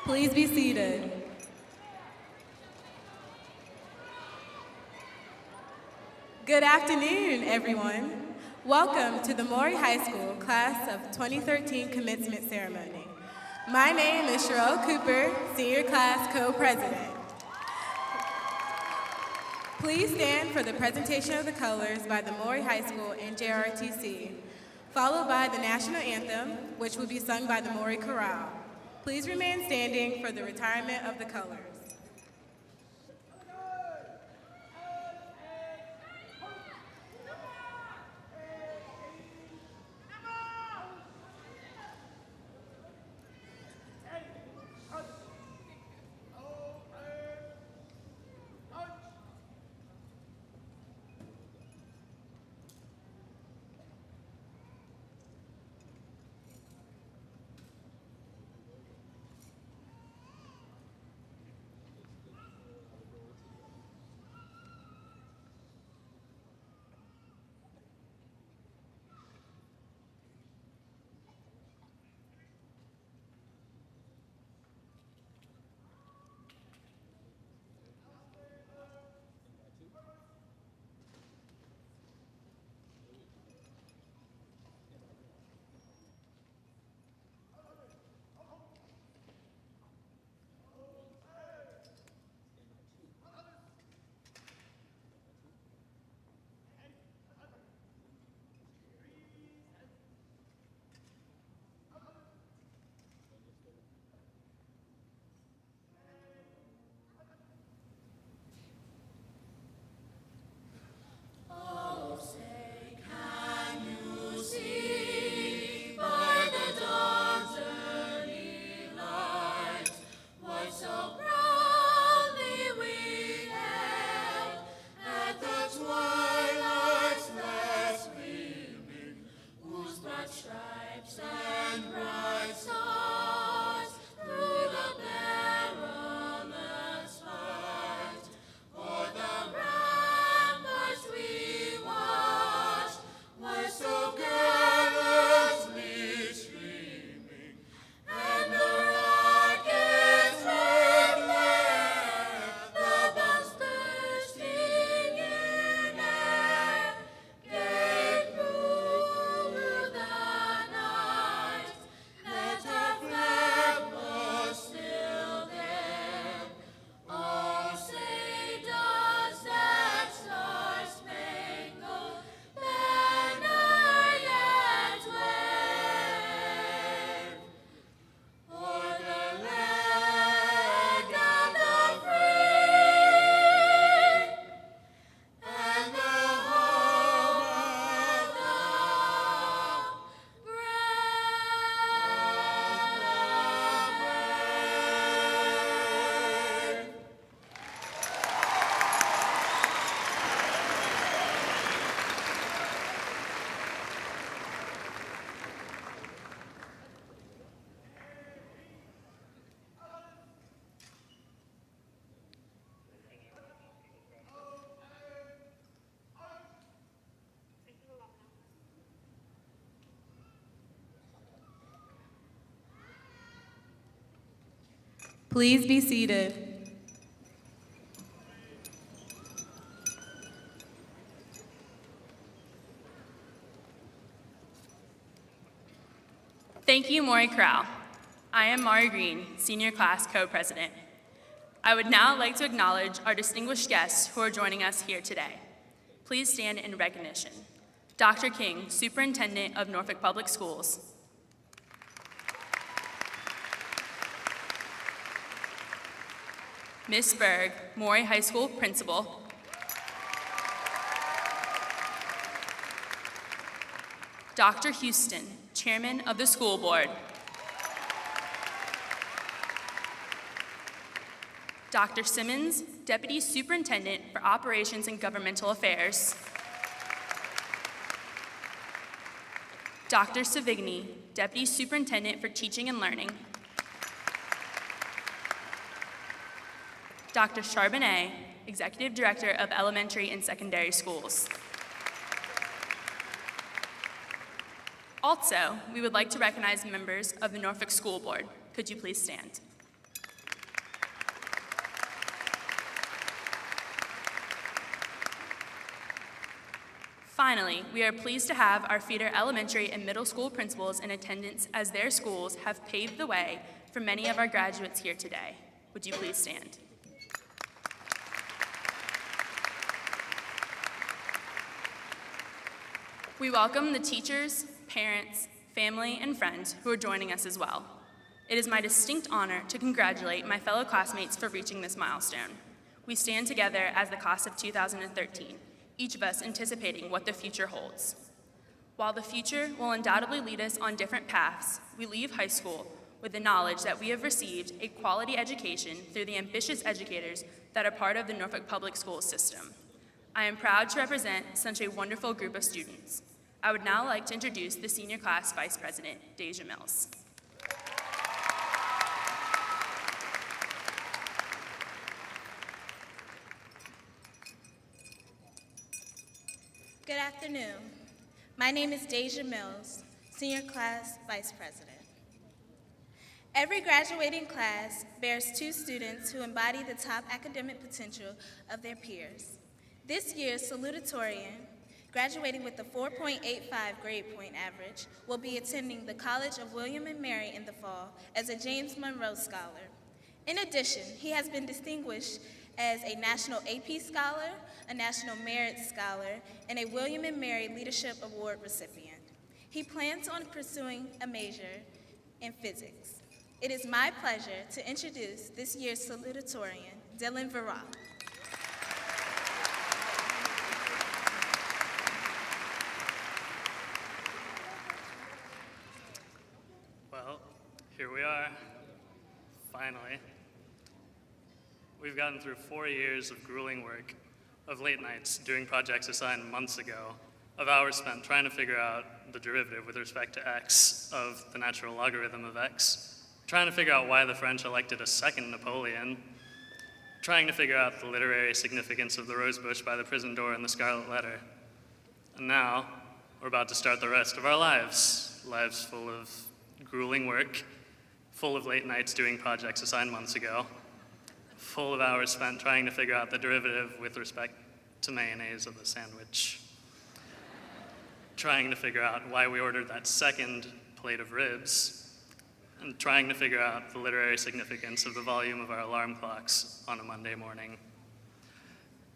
Please be seated. Good afternoon, everyone. Welcome to the Maury High School Class of 2013 Commencement Ceremony. My name is Sherelle Cooper, Senior Class Co-President. Please stand for the presentation of the colors by the Maury High School and JROTC, followed by the national anthem, which will be sung by the Maury Chorale. Please remain standing for the retirement of the colors. Please be seated. Thank you, Maury Chorale. I am Maury Green, Senior Class Co-President. I would now like to acknowledge our distinguished guests who are joining us here today. Please stand in recognition. Dr. King, Superintendent of Norfolk Public Schools. Ms. Berg, Maury High School Principal. Dr. Houston, Chairman of the School Board. Dr. Simmons, Deputy Superintendent for Operations and Governmental Affairs. Dr. Savigny, Deputy Superintendent for Teaching and Learning. Dr. Charbonnet, Executive Director of Elementary and Secondary Schools. Also, we would like to recognize members of the Norfolk School Board. Could you please stand? Finally, we are pleased to have our feeder elementary and middle school principals in attendance as their schools have paved the way for many of our graduates here today. Would you please stand? We welcome the teachers, parents, family, and friends who are joining us as well. It is my distinct honor to congratulate my fellow classmates for reaching this milestone. We stand together as the class of 2013, each of us anticipating what the future holds. While the future will undoubtedly lead us on different paths, we leave high school with the knowledge that we have received a quality education through the ambitious educators that are part of the Norfolk Public Schools system. I am proud to represent such a wonderful group of students. I would now like to introduce the senior class vice president, Deja Mills. Good afternoon. My name is Deja Mills, Senior Class Vice President. Every graduating class bears two students who embody the top academic potential of their peers. This year's Salutatorian, graduating with a 4.85 grade point average, will be attending the College of William and Mary in the fall as a James Monroe Scholar. In addition, he has been distinguished as a National AP Scholar, a National Merit Scholar, and a William and Mary Leadership Award recipient. He plans on pursuing a major in physics. It is my pleasure to introduce this year's salutatorian, Dylan Varrock. Well, here we are, finally. We've gotten through 4 years of grueling work, of late nights doing projects assigned months ago, of hours spent trying to figure out the derivative with respect to x of the natural logarithm of x, trying to figure out why the French elected a second Napoleon, trying to figure out the literary significance of the rosebush by the prison door and the scarlet letter. And now, we're about to start the rest of our lives, lives full of grueling work, full of late nights doing projects assigned months ago, full of hours spent trying to figure out the derivative with respect to mayonnaise of the sandwich, trying to figure out why we ordered that second plate of ribs, and trying to figure out the literary significance of the volume of our alarm clocks on a Monday morning.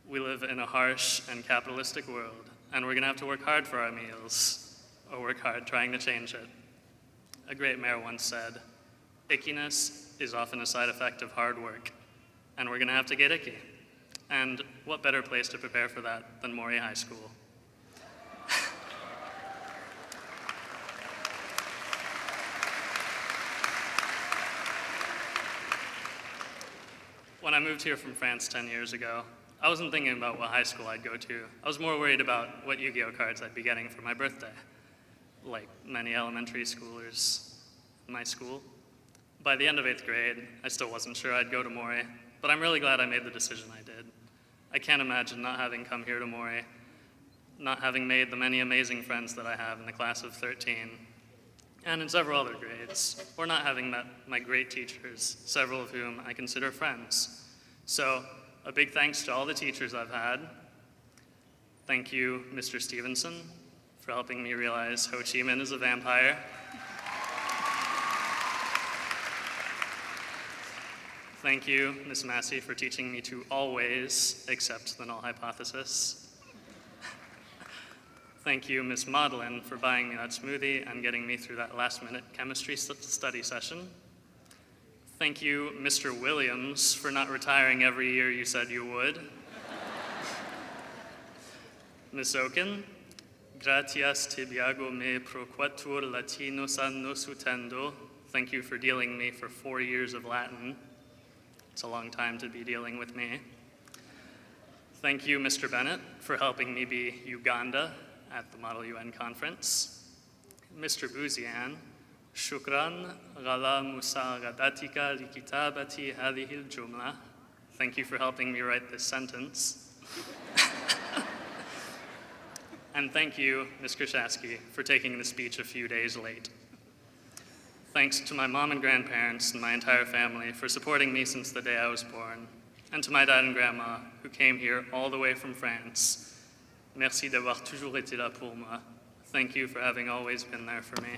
We live in a harsh and capitalistic world, and we're gonna have to work hard for our meals, or work hard trying to change it. A great mayor once said, "Ickiness is often a side effect of hard work, and we're gonna have to get icky." And what better place to prepare for that than Maury High School? When I moved here from France 10 years ago, I wasn't thinking about what high school I'd go to. I was more worried about what Yu-Gi-Oh cards I'd be getting for my birthday, like many elementary schoolers in my school. By the end of 8th grade, I still wasn't sure I'd go to Maury, but I'm really glad I made the decision I did. I can't imagine not having come here to Maury, not having made the many amazing friends that I have in the class of 13, and in several other grades, or not having met my great teachers, several of whom I consider friends. So, a big thanks to all the teachers I've had. Thank you, Mr. Stevenson, for helping me realize Ho Chi Minh is a vampire. Thank you, Ms. Massey, for teaching me to always accept the null hypothesis. Thank you, Ms. Maudlin, for buying me that smoothie and getting me through that last-minute chemistry study session. Thank you, Mr. Williams, for not retiring every year you said you would. Ms. Oken, gratias tibiago me proquatur latino san nos utendo. Thank you for dealing me for 4 years of Latin. It's a long time to be dealing with me. Thank you, Mr. Bennett, for helping me be Uganda at the Model UN conference. Mr. Bouzian, shukran ghala musagadatika likitabati hadhihi al-jumla. Thank you for helping me write this sentence. And thank you, Ms. Krzyzewski, for taking the speech a few days late. Thanks to my mom and grandparents and my entire family for supporting me since the day I was born, and to my dad and grandma, who came here all the way from France Merci d'avoir toujours été là pour moi. Thank you for having always been there for me.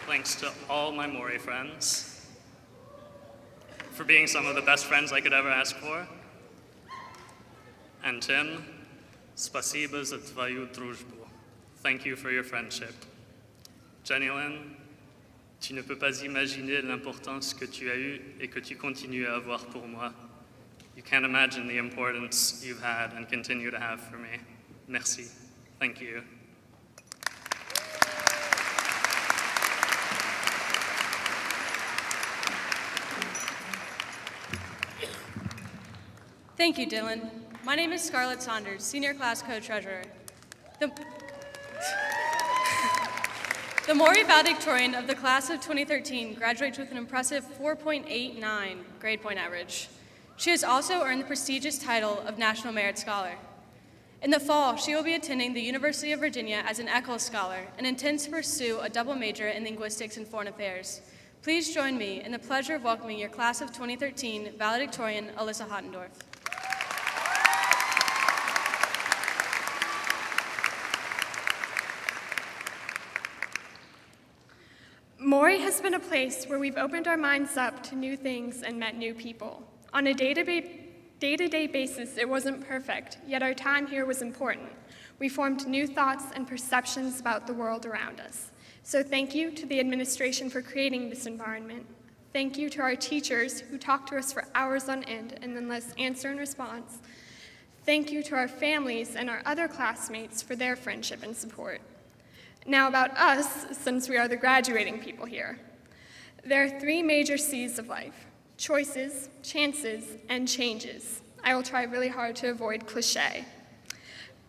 Thanks to all my Maury friends for being some of the best friends I could ever ask for. And Tim, spasiba za tvою дружбу. Thank you for your friendship. Jenny-Lynn, tu ne peux pas imaginer l'importance que tu as eue et que tu continues à avoir pour moi. You can't imagine the importance you've had and continue to have for me. Merci. Thank you. Thank you, Dylan. My name is Scarlett Saunders, senior class co-treasurer. The Maury valedictorian of the class of 2013 graduates with an impressive 4.89 grade point average. She has also earned the prestigious title of National Merit Scholar. In the fall, she will be attending the University of Virginia as an Eccles Scholar and intends to pursue a double major in linguistics and foreign affairs. Please join me in the pleasure of welcoming your class of 2013 valedictorian, Alyssa Hottendorf. Maury has been a place where we've opened our minds up to new things and met new people. On a day-to-day basis, it wasn't perfect, yet our time here was important. We formed new thoughts and perceptions about the world around us. So thank you to the administration for creating this environment. Thank you to our teachers who talked to us for hours on end and then let us answer and response. Thank you to our families and our other classmates for their friendship and support. Now about us, since we are the graduating people here. There are 3 major C's of life: choices, chances, and changes. I will try really hard to avoid cliché.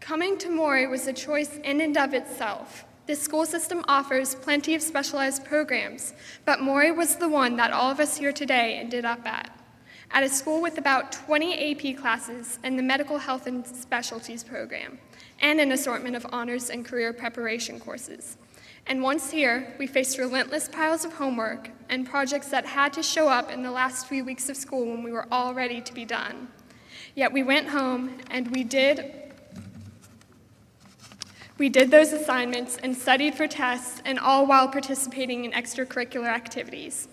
Coming to Maury was a choice in and of itself. This school system offers plenty of specialized programs, but Maury was the one that all of us here today ended up at. At a school with about 20 AP classes and the Medical Health and Specialties program, and an assortment of honors and career preparation courses. And once here, we faced relentless piles of homework and projects that had to show up in the last few weeks of school when we were all ready to be done. Yet we went home and we did those assignments and studied for tests, and all while participating in extracurricular activities.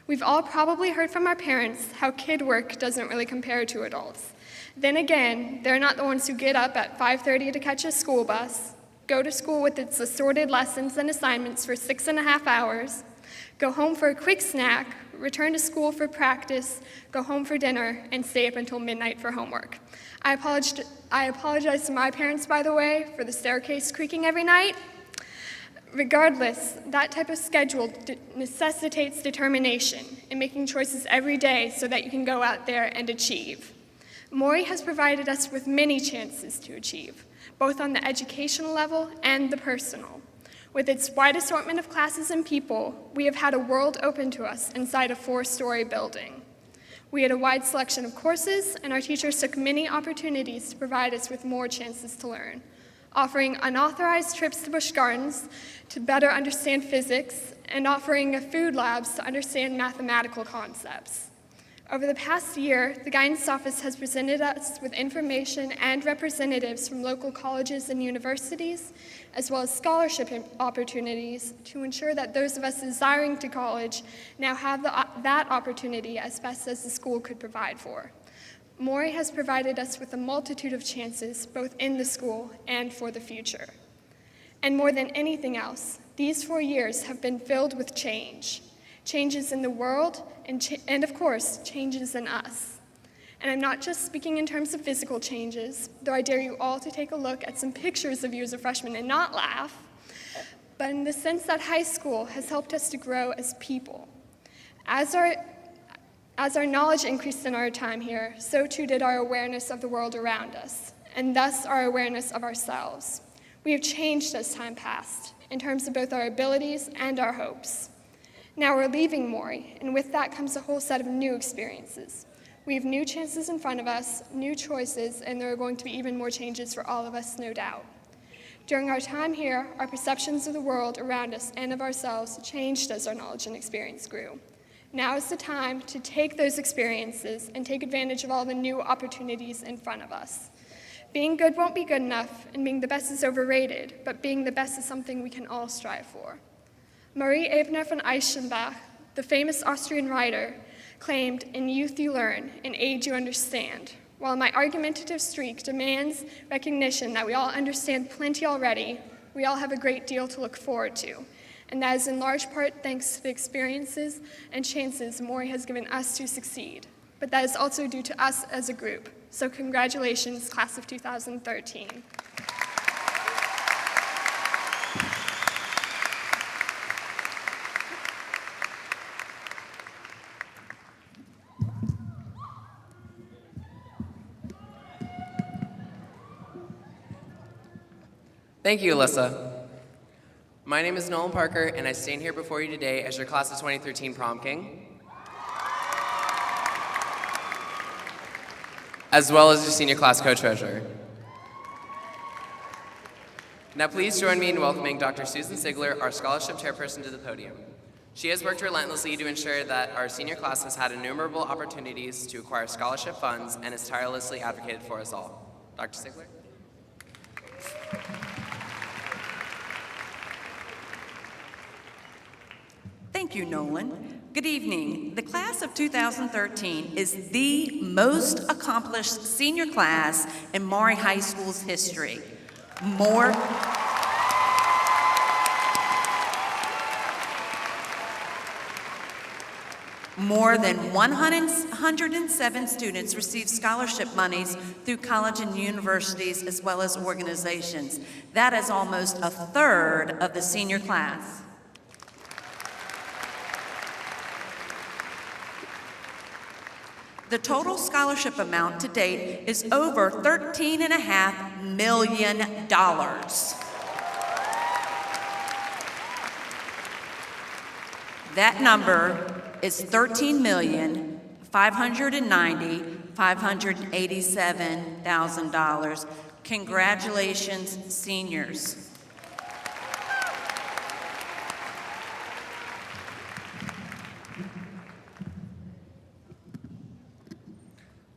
We've all probably heard from our parents how kid work doesn't really compare to adults. Then again, they're not the ones who get up at 5:30 to catch a school bus, go to school with its assorted lessons and assignments for 6.5 hours, go home for a quick snack, return to school for practice, go home for dinner, and stay up until midnight for homework. I apologize to my parents, by the way, for the staircase creaking every night. Regardless, that type of schedule necessitates determination and making choices every day so that you can go out there and achieve. Maury has provided us with many chances to achieve, both on the educational level and the personal. With its wide assortment of classes and people, we have had a world open to us inside a 4-story building. We had a wide selection of courses, and our teachers took many opportunities to provide us with more chances to learn, offering unauthorized trips to Busch Gardens to better understand physics, and offering food labs to understand mathematical concepts. Over the past year, the guidance office has presented us with information and representatives from local colleges and universities, as well as scholarship opportunities to ensure that those of us desiring to college now have that opportunity as best as the school could provide for. Maury has provided us with a multitude of chances, both in the school and for the future. And more than anything else, these 4 years have been filled with change. Changes in the world, and of course, changes in us. And I'm not just speaking in terms of physical changes, though I dare you all to take a look at some pictures of you as a freshman and not laugh, but in the sense that high school has helped us to grow as people. As our knowledge increased in our time here, so too did our awareness of the world around us, and thus our awareness of ourselves. We have changed as time passed, in terms of both our abilities and our hopes. Now we're leaving Maury, and with that comes a whole set of new experiences. We have new chances in front of us, new choices, and there are going to be even more changes for all of us, no doubt. During our time here, our perceptions of the world around us and of ourselves changed as our knowledge and experience grew. Now is the time to take those experiences and take advantage of all the new opportunities in front of us. Being good won't be good enough, and being the best is overrated, but being the best is something we can all strive for. Marie Ebner von Eichenbach, the famous Austrian writer, claimed, "In youth you learn, in age you understand." While my argumentative streak demands recognition that we all understand plenty already, we all have a great deal to look forward to. And that is in large part thanks to the experiences and chances Maury has given us to succeed. But that is also due to us as a group. So congratulations, class of 2013. Thank you, Alyssa. My name is Nolan Parker, and I stand here before you today as your class of 2013 prom king, as well as your senior class co-treasurer. Now please join me in welcoming Dr. Susan Zigler, our scholarship chairperson, to the podium. She has worked relentlessly to ensure that our senior class has had innumerable opportunities to acquire scholarship funds and has tirelessly advocated for us all. Dr. Zigler? Thank you, Nolan. Good evening. The class of 2013 is the most accomplished senior class in Maury High School's history. More than 107 students received scholarship monies through college and universities as well as organizations. That is almost a third of the senior class. The total scholarship amount to date is over $13.5 million. That number is $13,590,587,000. Congratulations, seniors.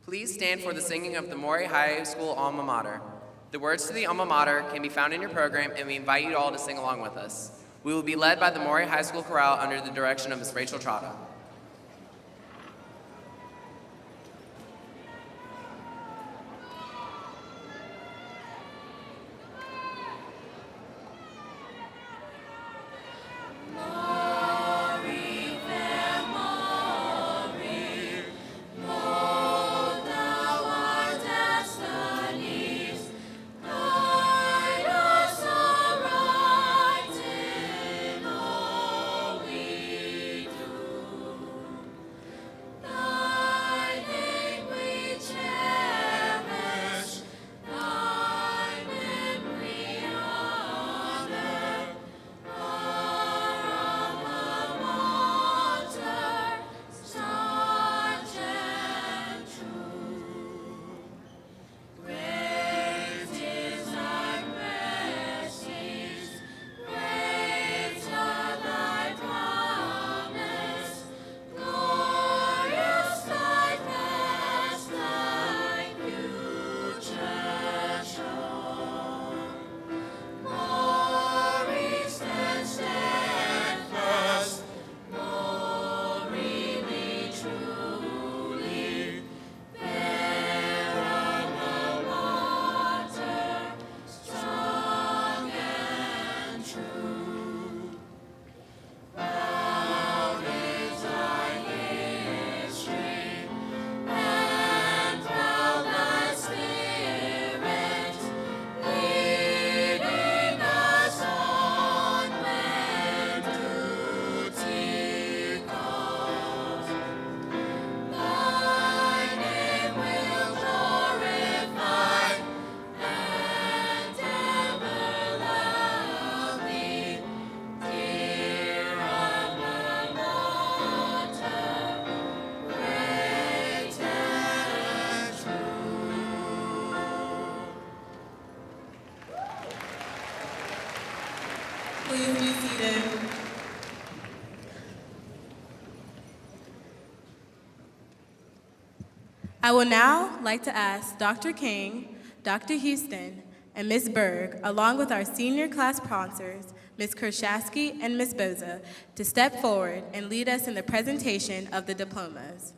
Please stand for the singing of the Maury High School alma mater. The words to the alma mater can be found in your program, and we invite you all to sing along with us. We will be led by the Maury High School Chorale under the direction of Ms. Rachel Trotta. Please be seated. I will now like to ask Dr. King, Dr. Houston, and Ms. Berg, along with our senior class sponsors, Ms. Kershasky and Ms. Boza, to step forward and lead us in the presentation of the diplomas.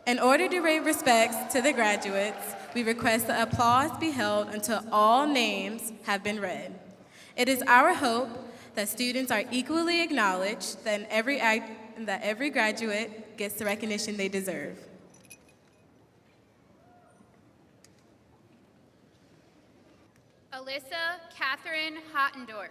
In order to pay respects to the graduates, we request that applause be held until all names have been read. It is our hope that students are equally acknowledged, that every graduate gets the recognition they deserve. Alyssa Catherine Hottendorf.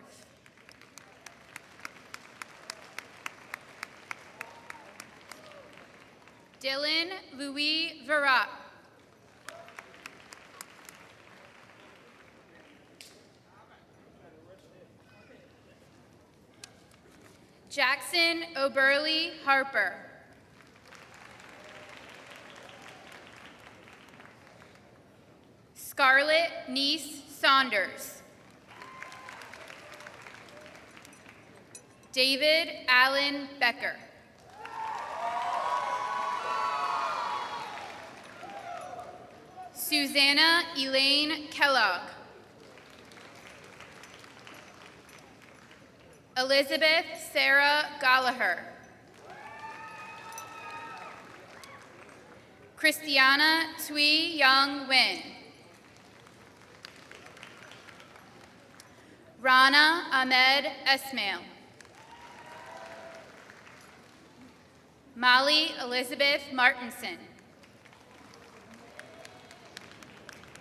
Dylan Louis Verat. Jackson Oberly Harper. Scarlett Niece Saunders. David Allen Becker. Susanna Elaine Kellogg. Elizabeth Sarah Gallagher. Christiana Tui Young Win. Rana Ahmed Esmail. Molly Elizabeth Martinson.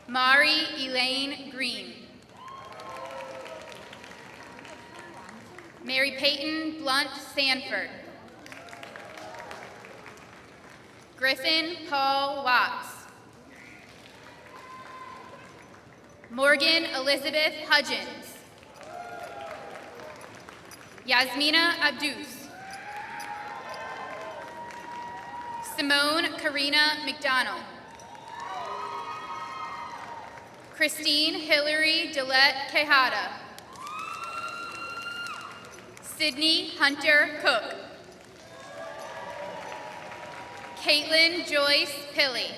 Maury Elaine Green. Mary Peyton Blunt Sanford. Griffin Paul Watts. Morgan Elizabeth Hudgens. Yasmina Abdus. Simone Karina McDonald. Christine Hillary Dillette Quijada. Sydney Hunter Cook. Caitlin Joyce Pilley.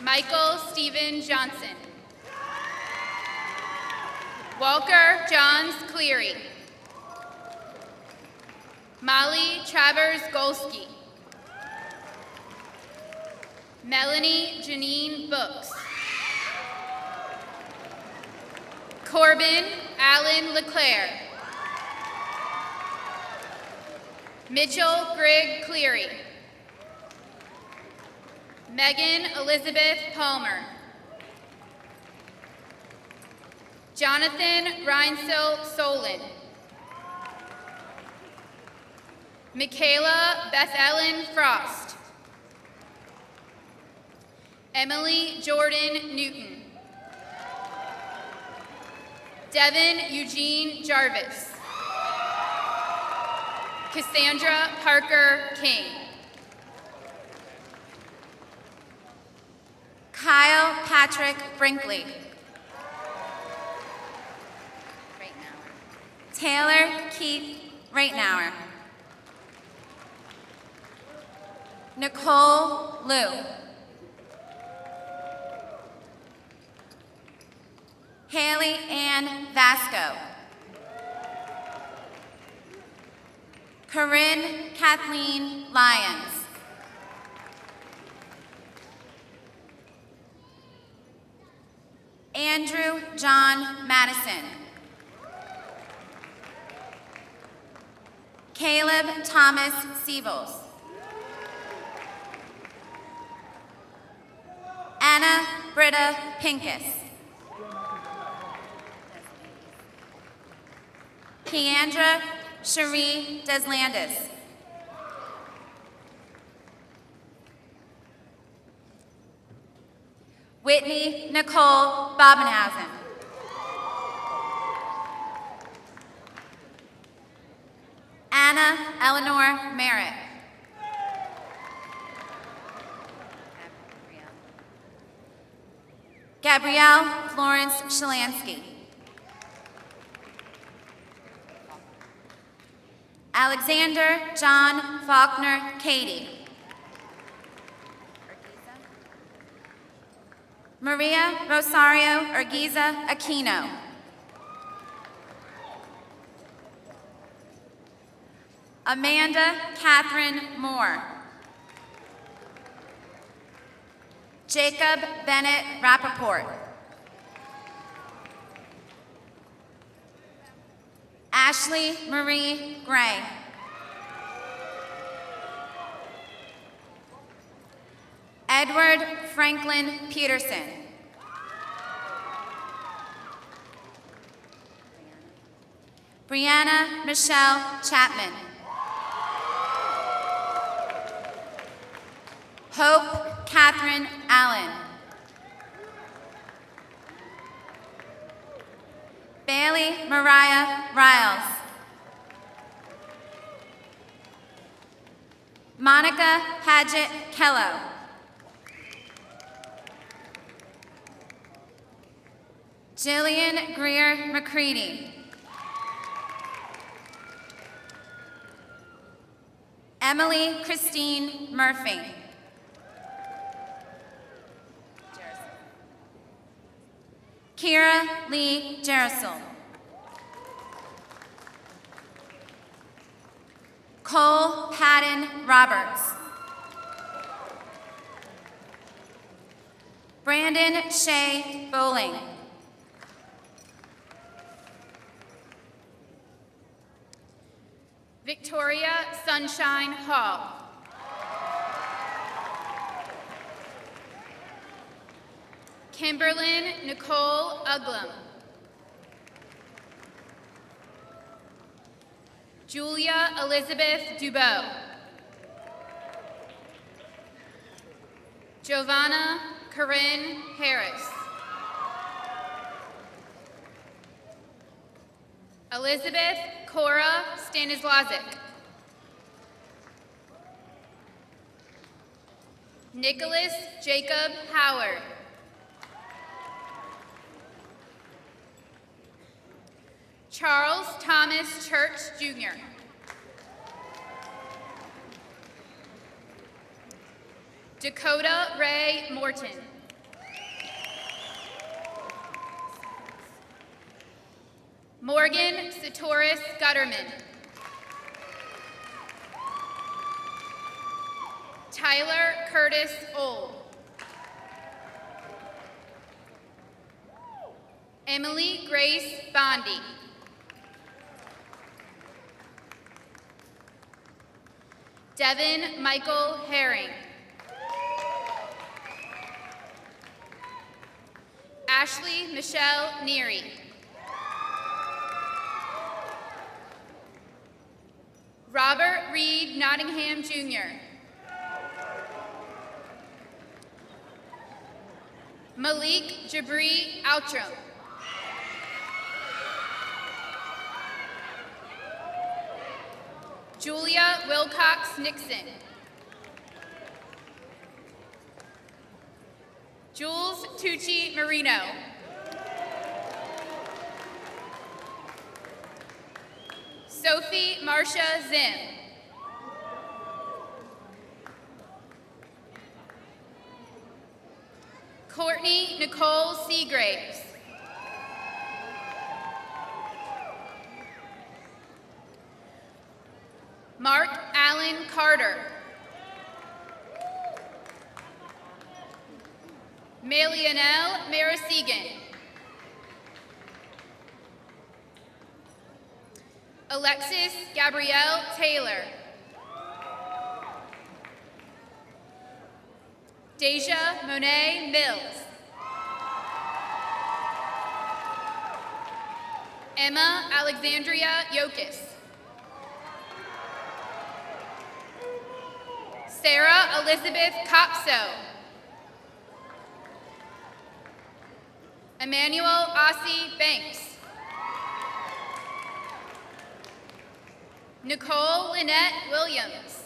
Michael Stephen Johnson. Walker Johns Cleary. Molly Travers Golsky. Melanie Janine Books. Corbin Allen LeClaire. Mitchell Grigg Cleary. Megan Elizabeth Palmer. Jonathan Reinselt Solon. Michaela Beth Ellen Frost. Emily Jordan Newton. Devin Eugene Jarvis. Cassandra Parker King. Kyle Patrick Brinkley. Taylor Keith Reitnauer. Nicole Liu. Haley Ann Vasco. Corinne Kathleen Lyons. Andrew John Madison. Caleb Thomas Siebels. Anna Britta Pincus. Keandra Cherie Deslandis. Whitney Nicole Bobenhausen. Anna Eleanor Merritt. Gabrielle Florence Shalansky. Alexander John Faulkner Cady. Maria Rosario Urquiza Aquino. Amanda Catherine Moore. Jacob Bennett Rappaport. Ashley Marie Gray. Edward Franklin Peterson. Brianna Michelle Chapman. Hope Catherine Allen. Bailey Mariah Riles. Monica Paget Kello. Jillian Greer McCready. Emily Christine Murphy. Kira Lee Jerusalem. Cole Patton Roberts. Brandon Shea Bowling. Victoria Sunshine Hall. Kimberlyn Nicole Uglum. Julia Elizabeth Dubois. Giovanna Corinne Harris. Elizabeth Cora Stanislazic. Nicholas Jacob Howard. Charles Thomas Church, Jr. Dakota Ray Morton. Morgan Satoris Gutterman. Tyler Curtis Old. Emily Grace Bondi. Devin Michael Herring. Ashley Michelle Neary. Robert Reed Nottingham, Jr. Malik Jabri Outram. Julia Wilcox Nixon. Jules Tucci Marino. Sophie Marcia Zim. Courtney Nicole Seagraves. Mark Allen Carter. Malionel Marasigan. Alexis Gabrielle Taylor. Deja Monet Mills. Emma Alexandria Yokis. Sarah Elizabeth Copso. Emmanuel Ossie Banks. Nicole Lynette Williams.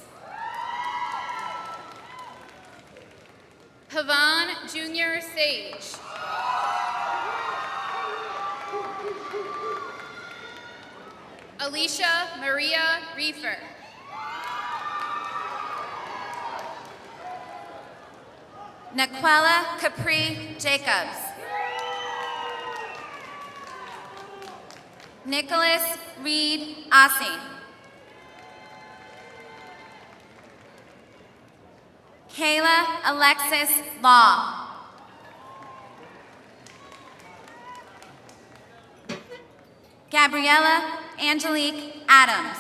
Pavan Jr. Sage. Alicia Maria Reefer. Naquella Capri Jacobs. Nicholas Reed Ossie. Kayla Alexis Law. Gabriella Angelique Adams.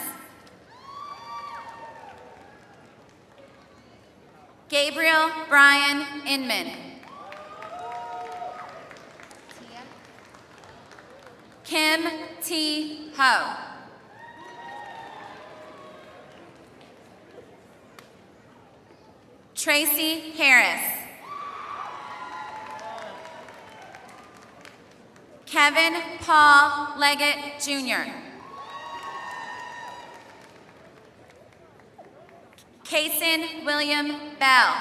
Gabriel Brian Inman. Kim T. Ho. Tracy Harris. Kevin Paul Leggett, Jr. Kaysen William Bell.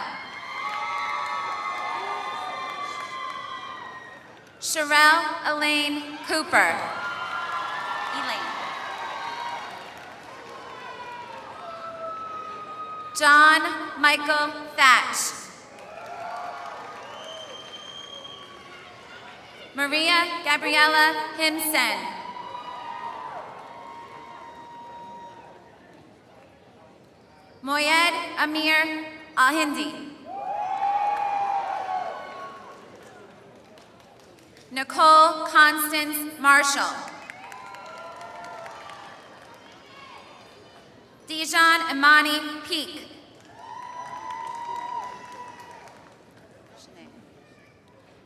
Sherelle Elaine Cooper. John Michael Thatch. Maria Gabriela Himsen. Moyed Amir Alhindi. Nicole Constance Marshall. Dijon Imani Peak.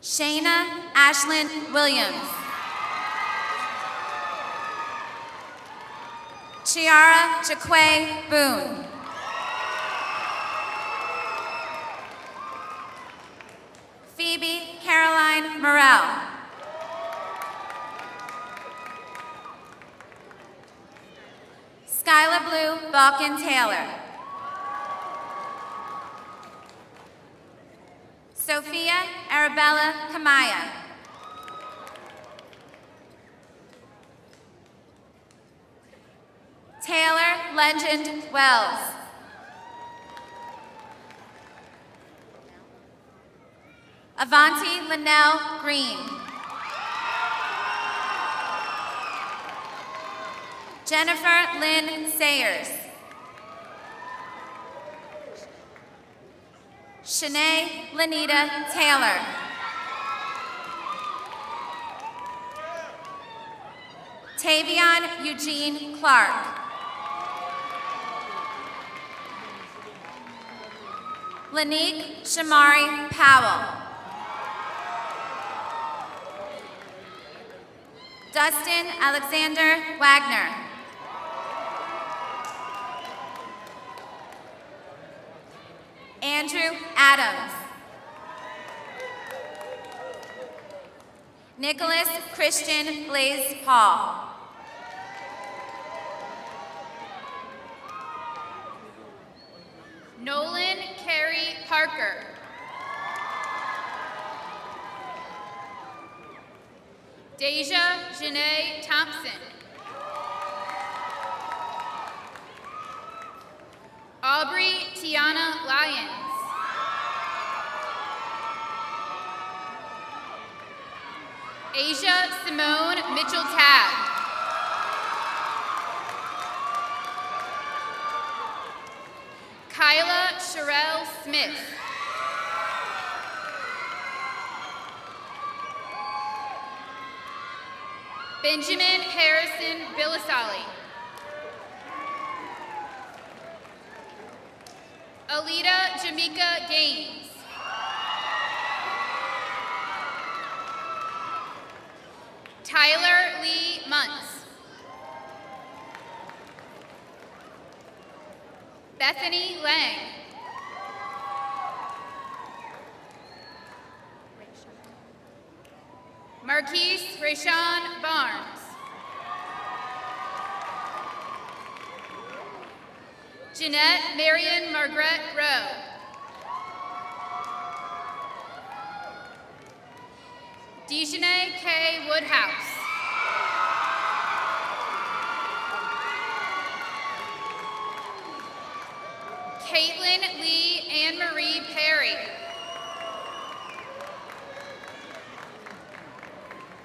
Shayna Ashlyn Williams. Chiara Jaquay Boone. Phoebe Caroline Morrell. Skylar Blue Balkan Taylor. Sophia Arabella Kamaya. Taylor Legend Wells. Avanti Linnell Green. Jennifer Lynn Sayers. Shanae Lanita Taylor. Tavion Eugene Clark. Lanique Shamari Powell. Dustin Alexander Wagner. Andrew Adams. Nicholas Christian Blaze Hall. Nolan Carey Parker. Deja Janae Thompson. Aubrey Tiana Lyons. Asia Simone Mitchell-Tabb. Kyla Sherelle Smith. Benjamin Harrison Bilisali. Alita Jamaica Gaines. Tyler Lee Muntz. Bethany Lang. Marquise Rayshawn Barnes. Jeanette Marion Margaret Rowe. Dejanay K. Woodhouse. Caitlin Lee Anne Marie Perry.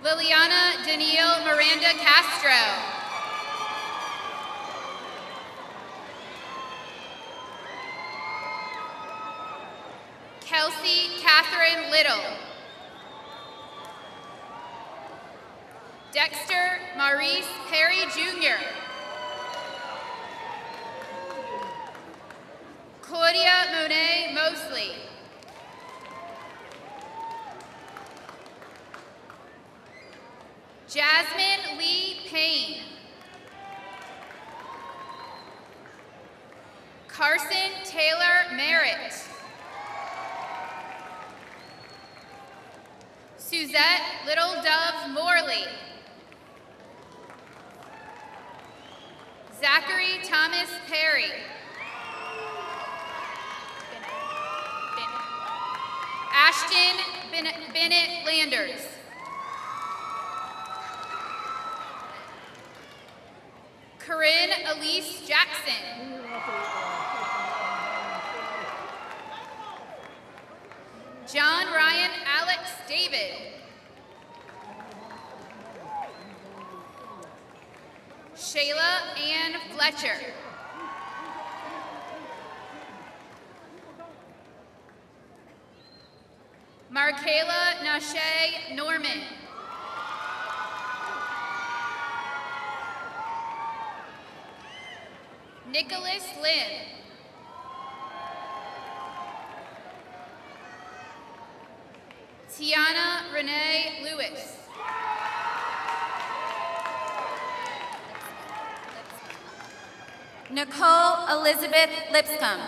Liliana Danielle Miranda Castro. Kelsey Catherine Little. Dexter Maurice Perry Jr. Claudia Monet Mosley. Jasmine Lee Payne. Carson Taylor Merritt. Suzette Little Dove Morley. Zachary Thomas Perry. Ashton Bennett Landers. Corinne Elise Jackson. John Ryan Alex David. Shayla Ann Fletcher. Markayla Nashe Norman. Nicholas Lynn. Tiana Renee Lewis. Nicole Elizabeth Lipscomb.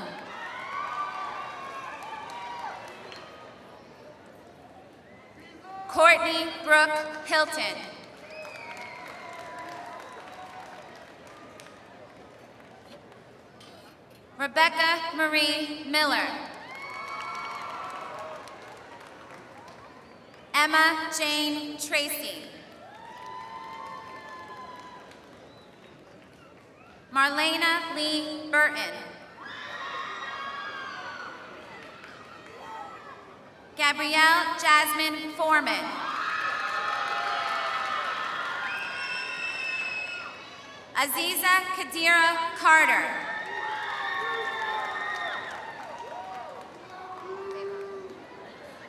Courtney Brooke Hilton. Rebecca Marie Miller. Emma Jane Tracy. Marlena Lee Burton. Gabrielle Jasmine Foreman. Aziza Kadira Carter.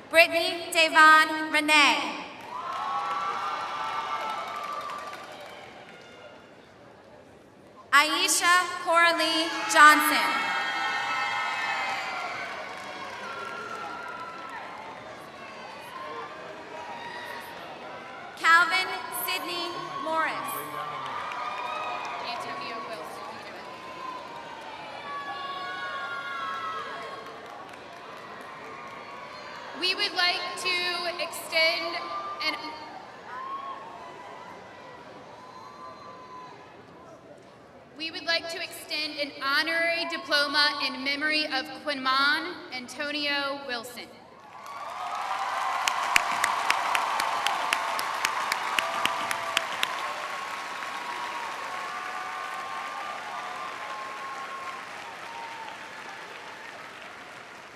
Brittany Devon Renee. Aisha Coralie Johnson. Calvin Sidney Morris. Antonio Wilson. We would like to extend an honorary diploma in memory of Quinmon Antonio Wilson.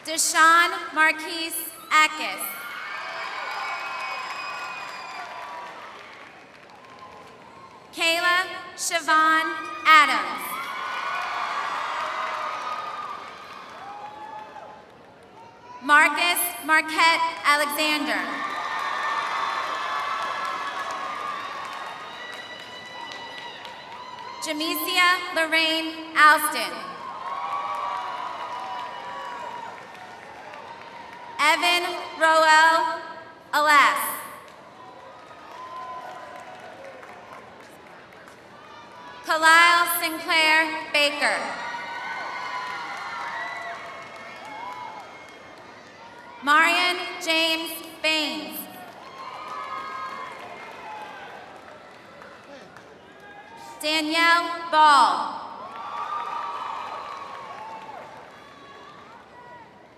Deshaun Marquise Ackes. Kayla Siobhan Adams. Marcus Marquette Alexander. Jamesia Lorraine Alston. Evan Roel Alas. Khalil Sinclair Baker. Marion James Baines. Danielle Ball.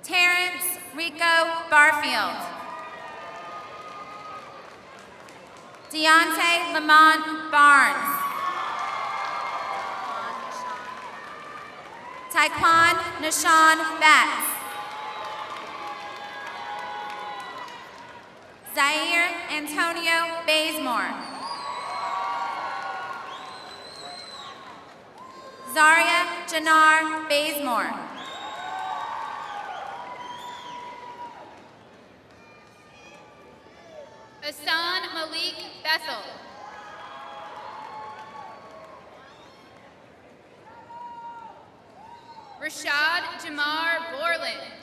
Terrence Rico Barfield. Deontay Lamont Barnes. Taekwon Nashawn Batts. Zaire Antonio Bazemore. Zaria Janar Bazemore. Hassan Malik Bethel. Rashad Jamar Borland.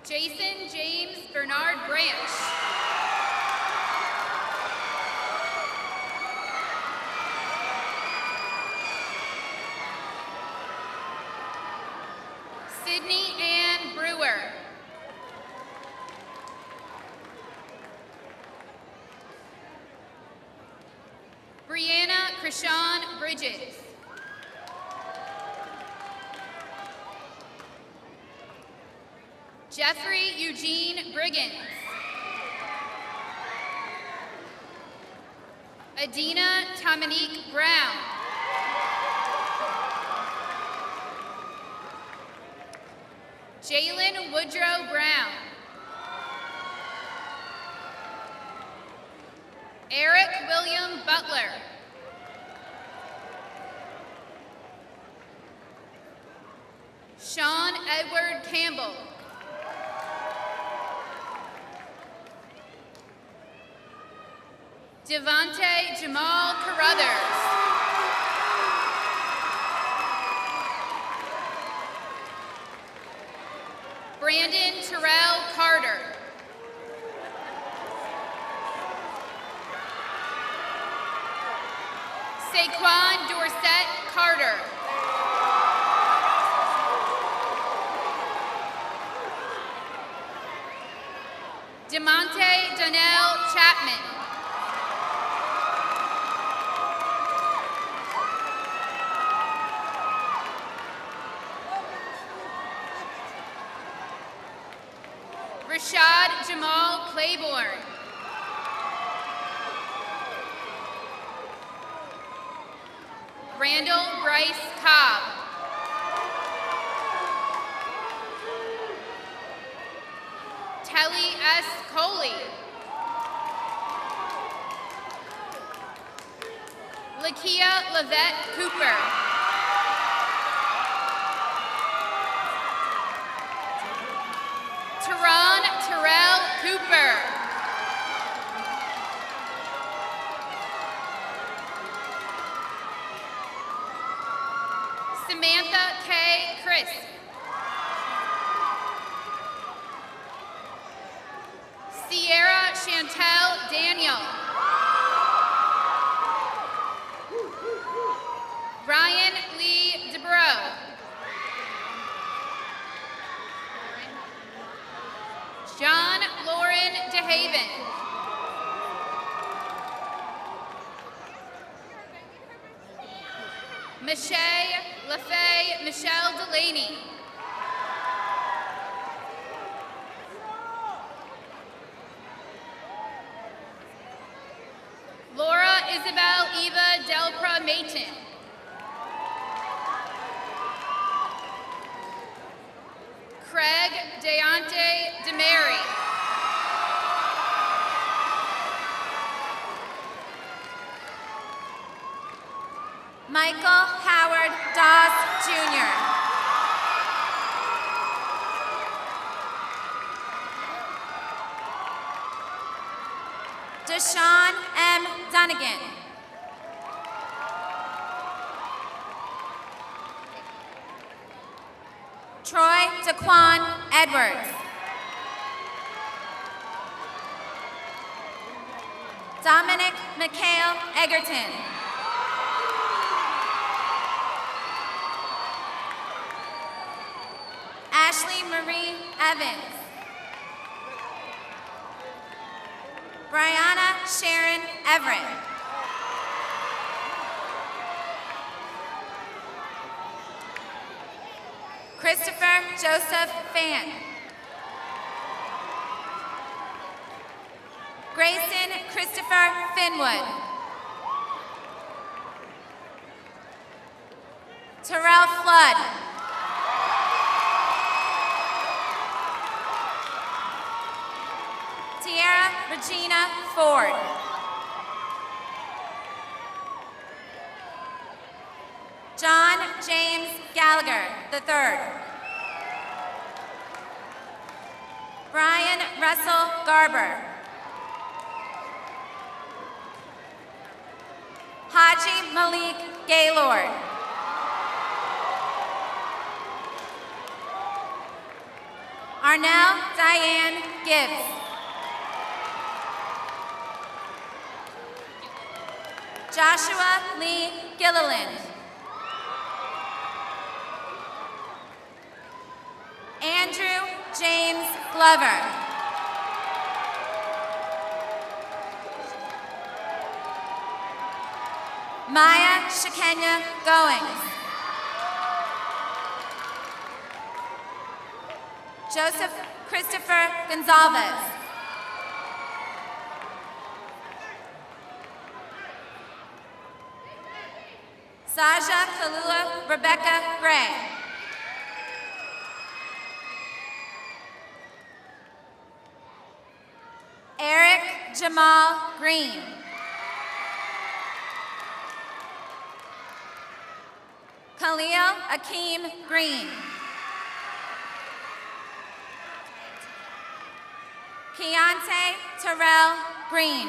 Jason James Bernard Branch. Sydney Ann Brewer. Brianna Krishan Bridges. Jeffrey Eugene Briggins. Adina Dominique Brown. Jalen Woodrow Brown. Eric William Butler. Sean Edward Campbell. Devontae Jamal Carruthers. Brandon Terrell Carter. Saquon Dorset Carter. DeMonte Donnell Chapman. Rashad Jamal Claiborne. Randall Bryce Cobb. Telly S. Coley. Lakia Lavette Cooper. Teron Terrell Cooper. Samantha K. Crisp. Sierra Chantel Daniel. Ryan Lee DeBro. John Lauren DeHaven. Michelle LaFay Michelle Delaney. Laura Isabel Eva Delpra Mayton. Craig Deontay DeMary. Michael Howard Doss Jr. Deshaun M. Dunnigan. Troy Daquan Edwards. Dominic Mikhail Egerton. Ashley Marie Evans. Brianna Sharon Everett. Christopher Joseph Fan. Grayson Christopher Finwood. Terrell Flood. Tiara Regina Ford. John James Gallagher III. Brian Russell Garber. Haji Malik Gaylord. Arnell Diane Gibbs. Joshua Lee Gilliland. Andrew James Glover. Maya Shakenya Goings. Joseph Christopher Gonzalez. Saja Kalula Rebecca Gray. Eric Jamal Green. Khalil Akeem Green. Keontae Terrell Green.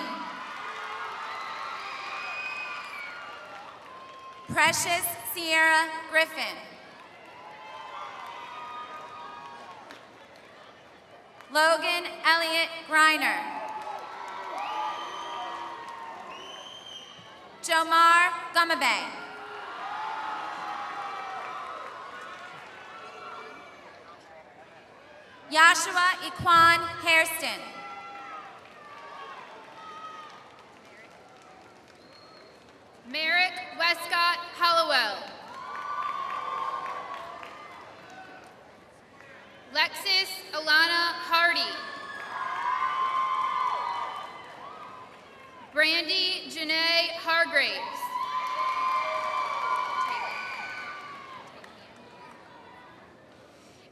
Precious Sierra Griffin. Logan Elliott Griner. Jomar Gumabe. Joshua Equan Hairston. Merrick Westcott Hollowell. Lexis Alana Hardy. Brandy Janae Hargraves.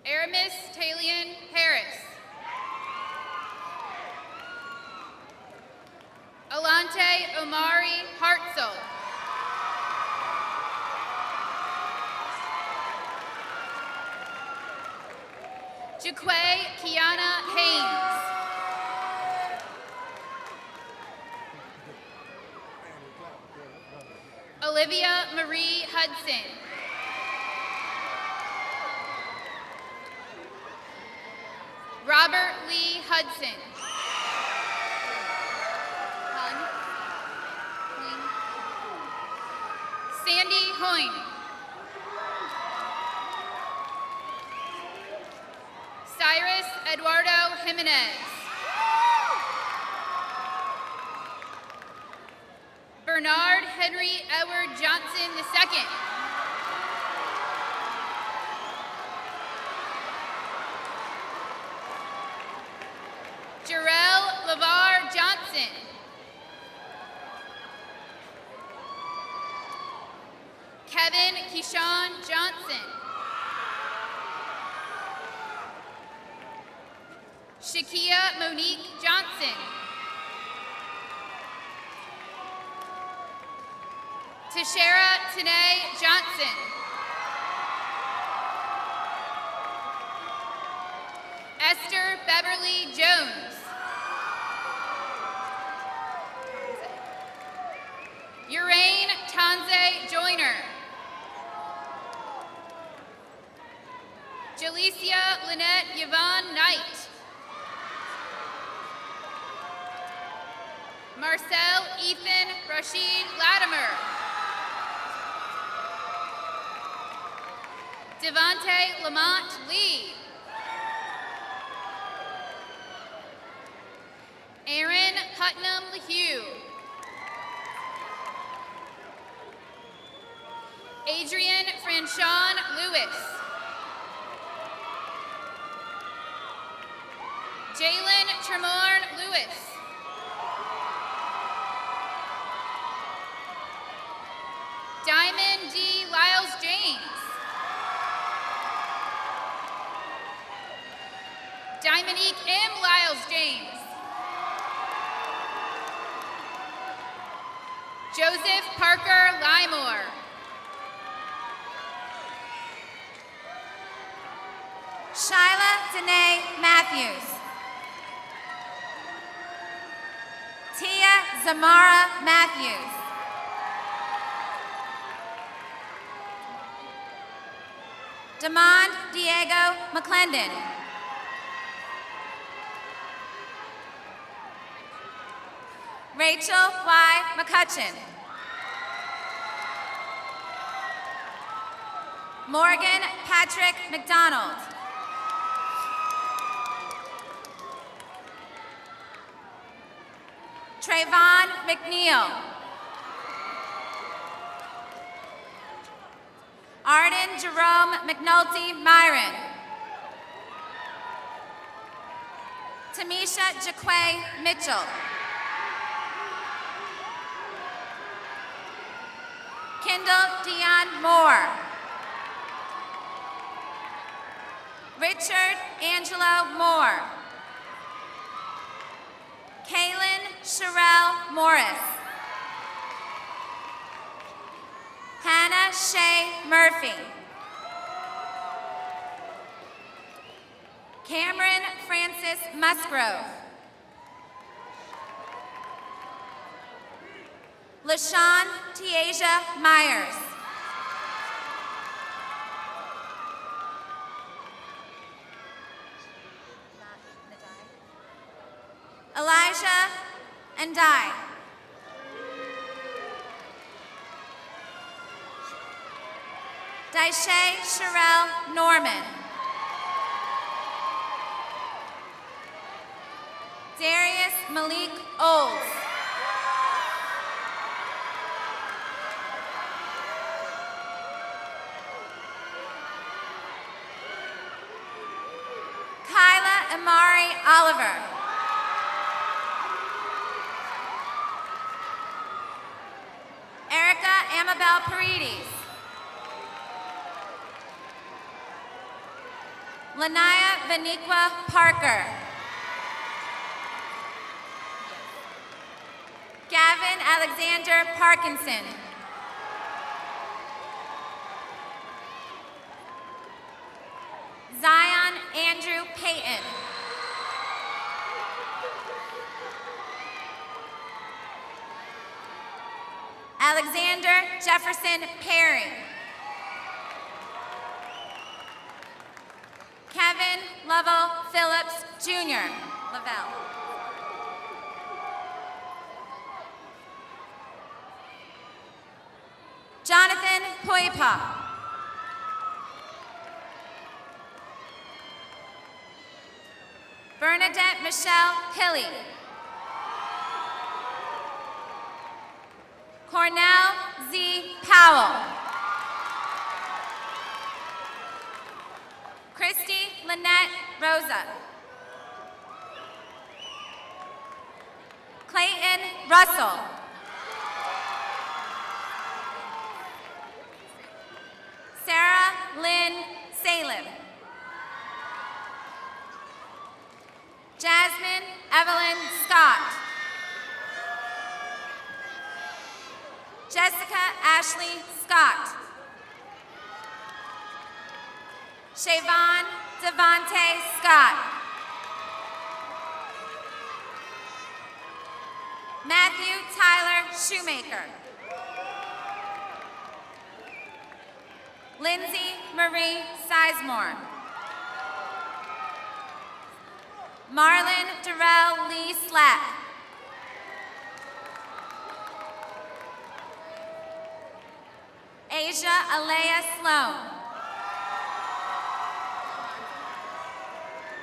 Aramis Talian Harris. Alante Omari Hartzell. Jaquay Kiana Haynes. Olivia Marie Hudson. Robert Lee Hudson. Sandy Hoyne. Cyrus Eduardo Jimenez. Bernard Henry Edward Johnson II. Jarrell LeVar Johnson. Kevin Keyshawn Johnson. Shakia Monique Johnson. Tashara Tanae Johnson. Esther Beverly Jones. Urain Tanze Joyner. Jalicia Lynette Yvonne Knight. Marcel Ethan Rashid Latimer. Devontae Lamont Lee. Aaron Putnam LeHue. Adrian Franchon Lewis. Jalen Tremorne Lewis. Diamond D. Lyles James. Dominique M. Lyles-James. Joseph Parker Lymore. Shyla Danae Matthews. Tia Zamara Matthews. Damond Diego McClendon. Rachel Y. McCutcheon. Morgan Patrick McDonald. Trayvon McNeil. Arden Jerome McNulty Myron. Tamisha Jaquay Mitchell. Kendall Dion Moore. Richard Angelo Moore. Kaylin Sherelle Morris. Hannah Shea Murphy. Cameron Francis Musgrove. LaShawn Tiaja Myers. Elijah Andai. Daisha Sherelle Norman. Darius Malik Olds. Kyla Amari Oliver. Erica Amabel Paredes. Lanaya Vaniqua Parker. Gavin Alexander Parkinson. Zion Andrew Payton. Alexander Jefferson Perry. Kevin Lovell Phillips Jr. Lavelle. Jonathan Poipa. Bernadette Michelle Hilly. Cornell Z. Powell. Christy Lynette Rosa. Clayton Russell. Sarah Lynn Salem. Jasmine Evelyn Scott. Jessica Ashley Scott. Shavon Devontae Scott. Matthew Tyler Shoemaker. Lindsay Marie Sizemore. Marlon Darrell Lee Slack. Asia Alea Sloan.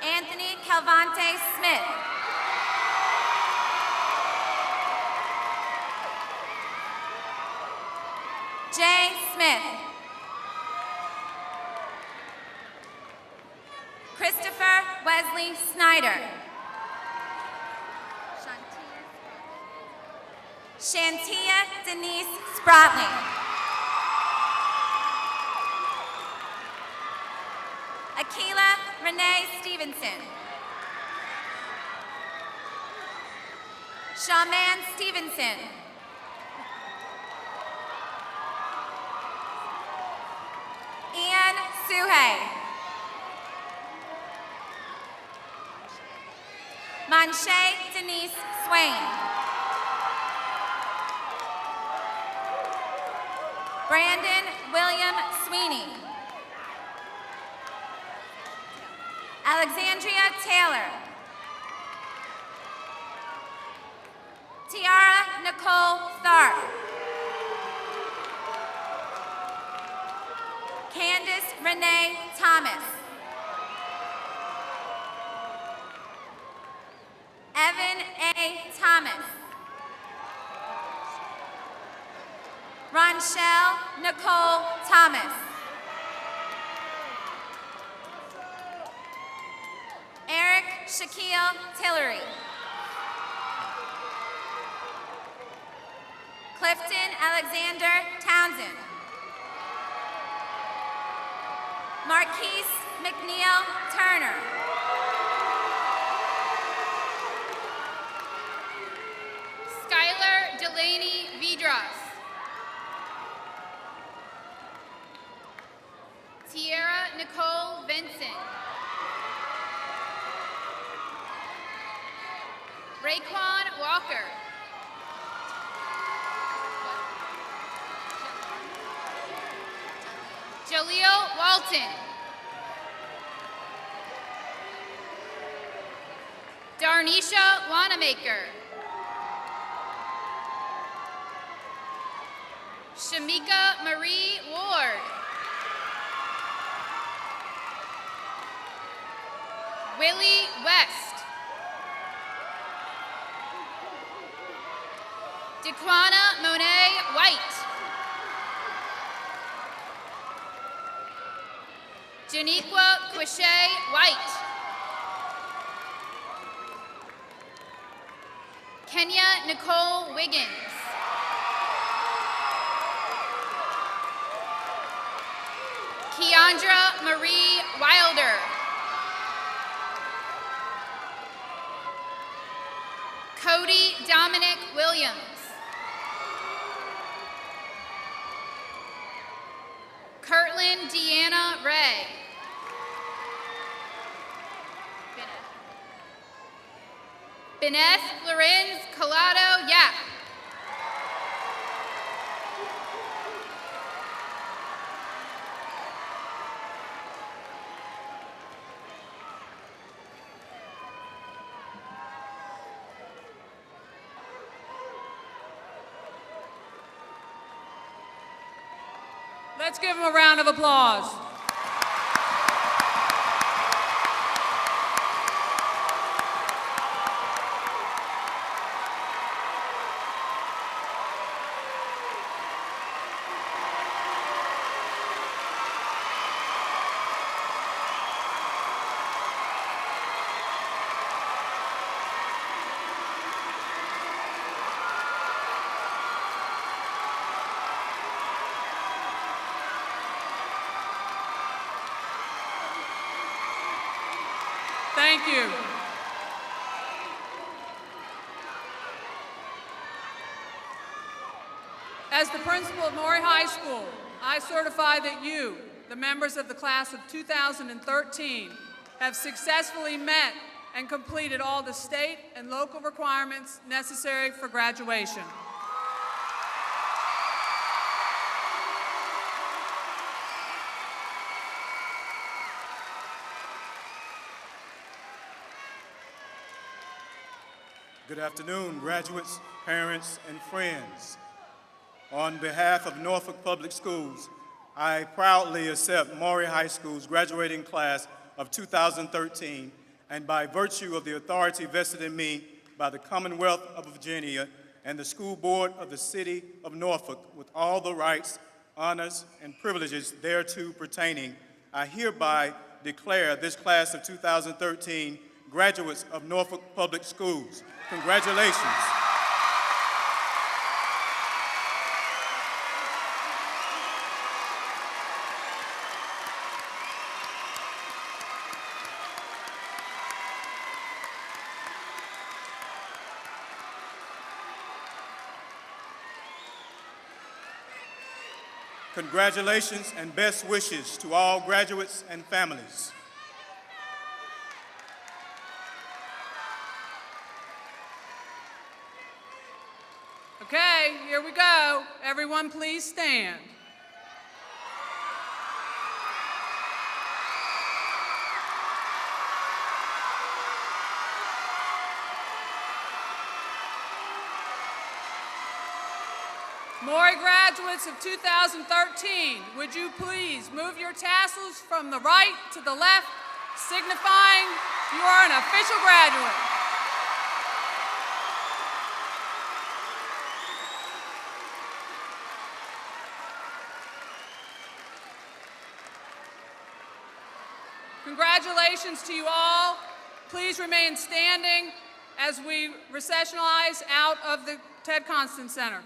Anthony Calvante Smith. Jay Smith. Christopher Wesley Snyder. Shantia Denise Spratling. Akila Renee Stevenson. Shaman Stevenson. Ian Suhay. Manche Denise Swain. Brandon William Sweeney. Alexandria Taylor. Tiara Nicole Tharp. Candace Renee Thomas. Evan A. Thomas. Ronchelle Nicole Thomas. Eric Shaquille Tillery. Clifton Alexander Townsend. Marquise McNeil Turner. Skylar Delaney Vidras. Tierra Nicole Vincent. Raekwon Walker. Jaleel Walton. Darnisha Wanamaker. Shamika Marie Ward. Willie West. Dequana Monet White. Janiqua Quishay White. Kenya Nicole Wiggins. Keandra Marie Wilder. Cody Dominic Williams. Kirtland Deanna Ray. Beneth Lorenz Collado Yap. Let's give him a round of applause. Thank you. As the principal of Maury High School, I certify that you, the members of the class of 2013, have successfully met and completed all the state and local requirements necessary for graduation. Good afternoon, graduates, parents, and friends. On behalf of Norfolk Public Schools, I proudly accept Maury High School's graduating class of 2013, and by virtue of the authority vested in me by the Commonwealth of Virginia and the School Board of the City of Norfolk, with all the rights, honors, and privileges thereto pertaining, I hereby declare this class of 2013 graduates of Norfolk Public Schools. Congratulations. Congratulations and best wishes to all graduates and families. Okay, here we go. Everyone please stand. Maury graduates of 2013, would you please move your tassels from the right to the left, signifying you are an official graduate. Congratulations to you all. Please remain standing as we recessionalize out of the Ted Constant Center.